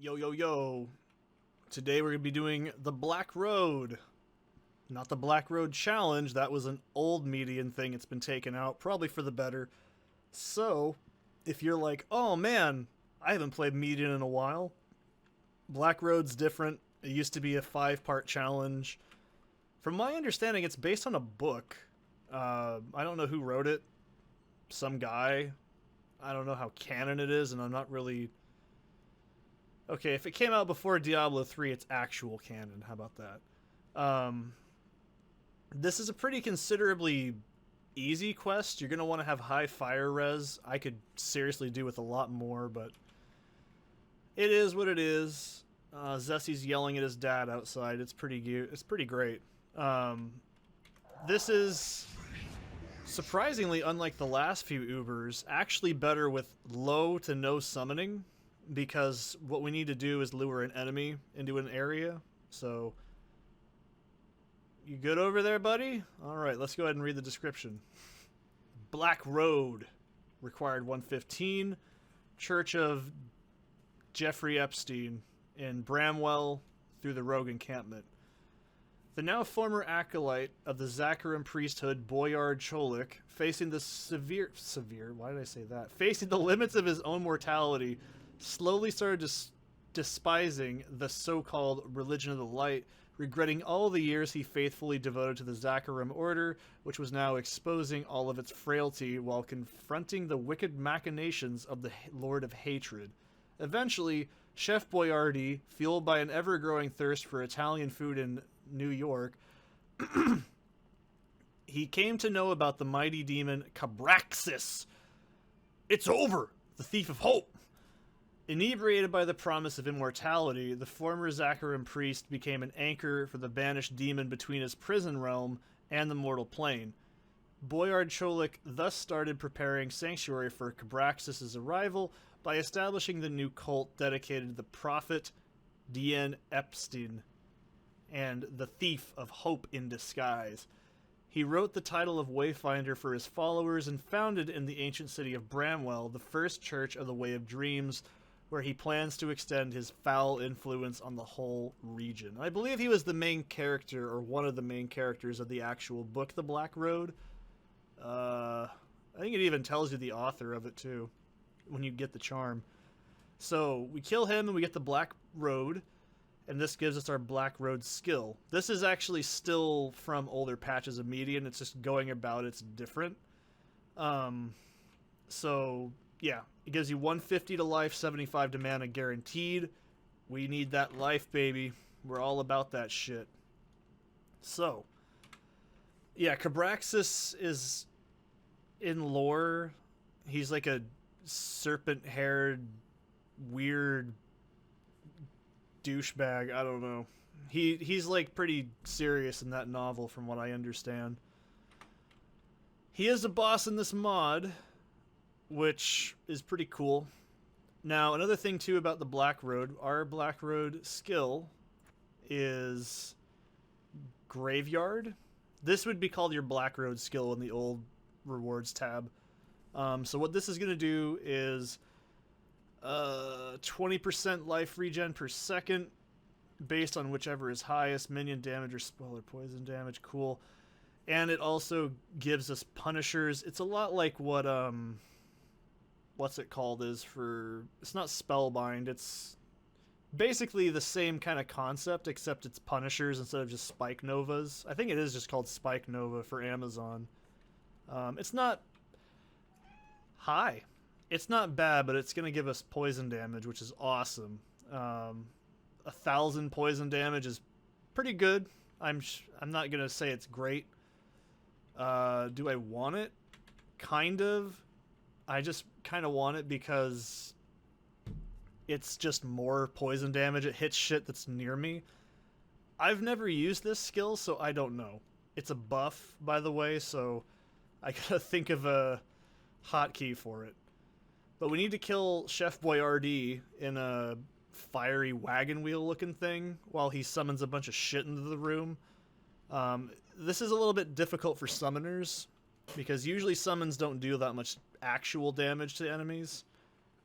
Yo, yo, yo. Today we're going to be doing the Black Road. Not the Black Road Challenge. That was an old Median thing. It's been taken out, probably for the better. So, if you're like, oh man, I haven't played Median in a while. Black Road's different. It used to be a 5-part challenge. From my understanding, it's based on a book. I don't know who wrote it. Some guy. I don't know how canon it is, and I'm not really... Okay, if it came out before Diablo 3, it's actual canon. How about that? This is a pretty considerably easy quest. You're going to want to have high fire res. I could seriously do with a lot more, but it is what it is. Zessie's yelling at his dad outside. It's pretty great. This is, surprisingly, unlike the last few Ubers, actually better with low to no summoning, because what we need to do is lure an enemy into an area. So, you good over there, buddy? Alright, let's go ahead and read the description. Black Road. Required 115. Church of Jeffrey Epstein in Bramwell through the Rogue encampment. The now former acolyte of the Zakharim priesthood, Boyard Cholik, facing the facing the limits of his own mortality, slowly started despising the so-called religion of the light, regretting all the years he faithfully devoted to the Zakharim order, which was now exposing all of its frailty while confronting the wicked machinations of the Lord of Hatred. Eventually, Chef Boyardee, fueled by an ever-growing thirst for Italian food in New York, he came to know about the mighty demon Cabraxis. It's over! The thief of hope! Inebriated by the promise of immortality, the former Zakharim priest became an anchor for the banished demon between his prison realm and the mortal plane. Boyard Cholik thus started preparing sanctuary for Cabraxis' arrival by establishing the new cult dedicated to the prophet D.N. Epstein and the thief of hope in disguise. He wrote the title of Wayfinder for his followers and founded in the ancient city of Bramwell the first church of the Way of Dreams, where he plans to extend his foul influence on the whole region. I believe he was the main character, or one of the main characters of the actual book, The Black Road. I think it even tells you the author of it, too, when you get the charm. So, we kill him and we get the Black Road, and this gives us our Black Road skill. This is actually still from older patches of Median, it's just going about it's different. So, yeah, it gives you 150 to life, 75 to mana guaranteed. We need that life, baby. We're all about that shit. So, yeah, Cabraxis is, in lore, he's like a serpent-haired, weird douchebag. I don't know. He's like pretty serious in that novel, from what I understand. He is a boss in this mod, which is pretty cool. Now, another thing too about the Black Road, our Black Road skill is Graveyard. This would be called your Black Road skill in the old rewards tab. So what this is going to do is 20% life regen per second based on whichever is highest, minion damage or spell or poison damage. Cool. And it also gives us punishers. It's a lot like what what's it called is for... It's not Spellbind, it's basically the same kind of concept, except it's punishers instead of just Spike Novas. I think it is just called Spike Nova for Amazon. It's not high. It's not bad, but it's going to give us poison damage, which is awesome. 1,000 poison damage is pretty good. I'm not going to say it's great. Do I want it? Kind of. I just kind of want it because it's just more poison damage. It hits shit that's near me. I've never used this skill, so I don't know. It's a buff, by the way, so I gotta think of a hotkey for it. But we need to kill Chef Boyardee in a fiery wagon wheel looking thing while he summons a bunch of shit into the room. This is a little bit difficult for summoners, because usually summons don't do that much actual damage to enemies.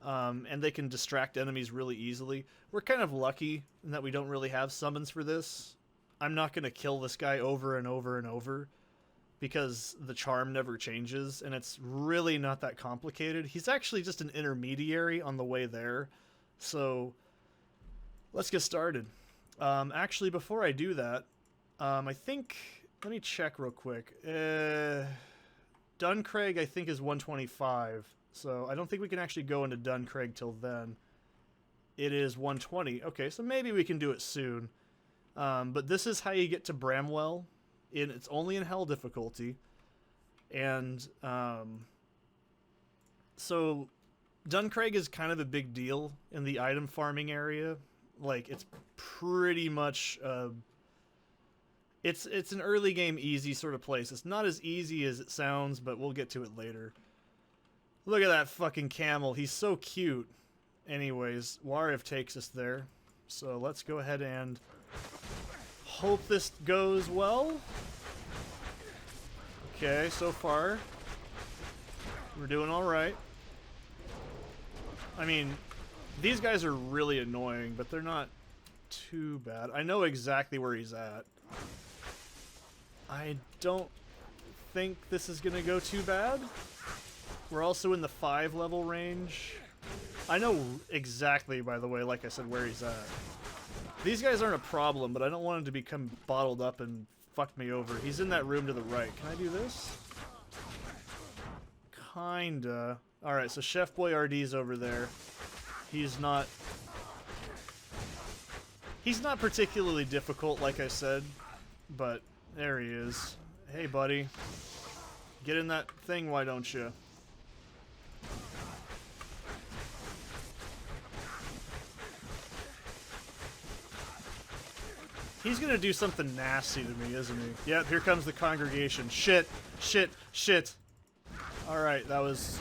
And they can distract enemies really easily. We're kind of lucky in that we don't really have summons for this. I'm not going to kill this guy over and over and over because the charm never changes, and it's really not that complicated. He's actually just an intermediary on the way there. So let's get started. Actually, before I do that, I think... Let me check real quick. Duncraig, I think, is 125. So I don't think we can actually go into Duncraig till then. It is 120. Okay, so maybe we can do it soon. But this is how you get to Bramwell. It's only in Hell difficulty. And so Duncraig is kind of a big deal in the item farming area. Like, it's pretty much... It's an early game easy sort of place. It's not as easy as it sounds, but we'll get to it later. Look at that fucking camel. He's so cute. Anyways, Warriv takes us there. So let's go ahead and hope this goes well. Okay, so far we're doing alright. I mean, these guys are really annoying, but they're not too bad. I know exactly where he's at. I don't think this is going to go too bad. We're also in the 5 level range. I know exactly, by the way, like I said, where he's at. These guys aren't a problem, but I don't want him to become bottled up and fuck me over. He's in that room to the right. Can I do this? Kinda. Alright, so Chef Boyardee's over there. He's not particularly difficult, like I said, but there he is. Hey, buddy. Get in that thing, why don't you? He's gonna do something nasty to me, isn't he? Yep, here comes the congregation. Shit, shit, shit. Alright, that was...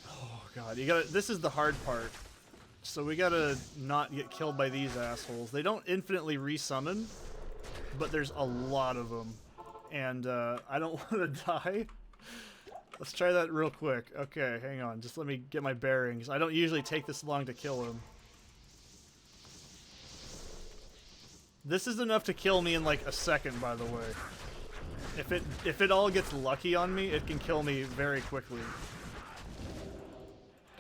Oh, God. You gotta... This is the hard part. So we gotta not get killed by these assholes. They don't infinitely resummon, but there's a lot of them. And, I don't want to die. Let's try that real quick. Okay, hang on. Just let me get my bearings. I don't usually take this long to kill him. This is enough to kill me in like a second, by the way. If it all gets lucky on me, it can kill me very quickly.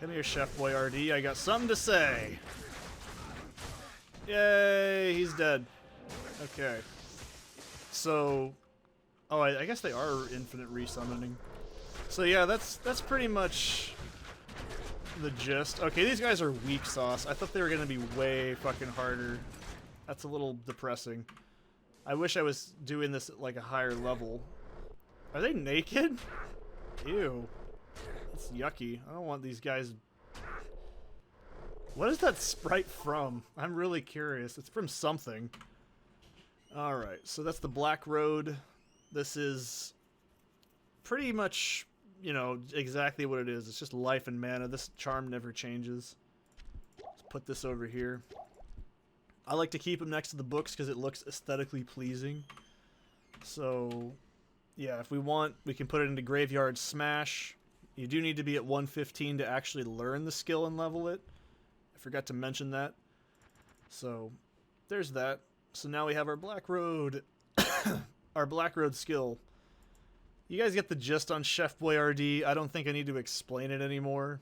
Come here, Chef Boyardee. I got something to say. Yay, he's dead. Okay. So, oh, I guess they are infinite resummoning. So yeah, that's pretty much the gist. Okay, these guys are weak sauce. I thought they were gonna be way fucking harder. That's a little depressing. I wish I was doing this at like a higher level. Are they naked? Ew. That's yucky. I don't want these guys... What is that sprite from? I'm really curious. It's from something. Alright, so that's the Black Road. This is pretty much, you know, exactly what it is. It's just life and mana. This charm never changes. Let's put this over here. I like to keep them next to the books because it looks aesthetically pleasing. So, yeah, if we want, we can put it into Graveyard Smash. You do need to be at 115 to actually learn the skill and level it. I forgot to mention that. So, there's that. So now we have our Black Road. Our Black Road skill. You guys get the gist on Chef Boyardee. I don't think I need to explain it anymore.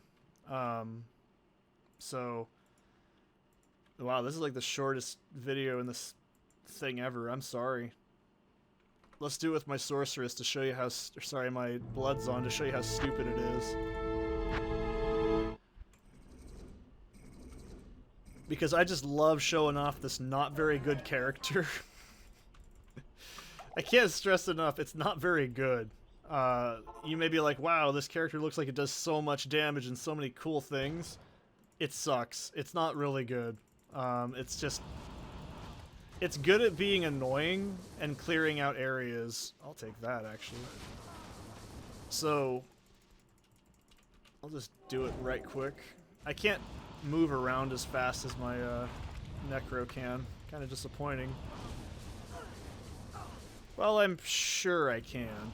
So... Wow, this is like the shortest video in this thing ever. I'm sorry. Let's do it with my sorceress to show you how... Sorry, my blood's on to show you how stupid it is. Because I just love showing off this not very good character. I can't stress enough, it's not very good. You may be like, wow, this character looks like it does so much damage and so many cool things. It sucks. It's not really good. It's just... It's good at being annoying and clearing out areas. I'll take that, actually. So... I'll just do it right quick. I can't move around as fast as my, Necro can. Kinda disappointing. Well, I'm sure I can.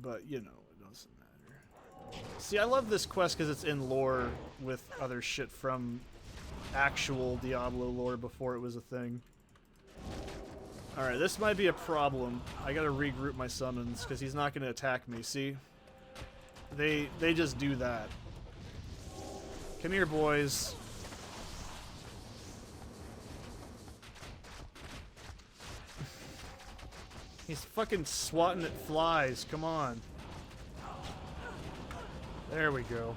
But, you know, it doesn't matter. See, I love this quest because it's in lore with other shit from actual Diablo lore before it was a thing. Alright, this might be a problem. I gotta regroup my summons because he's not gonna attack me, see? They just do that. Come here, boys. He's fucking swatting at flies, come on. There we go.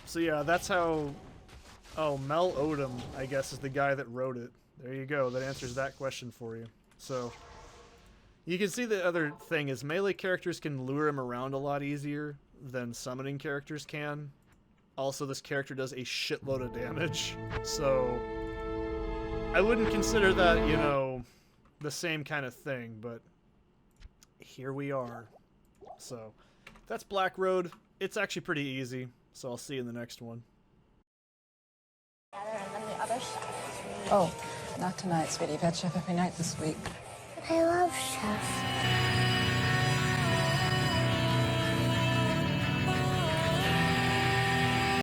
So yeah, that's how... Oh, Mel Odom, I guess, is the guy that wrote it. There you go, that answers that question for you. So, you can see the other thing is melee characters can lure him around a lot easier than summoning characters can. Also, this character does a shitload of damage, so... I wouldn't consider that, you know, the same kind of thing, but here we are. So... That's Black Road. It's actually pretty easy, so I'll see you in the next one. Oh, not tonight, sweetie. You've had chef every night this week. But I love chef.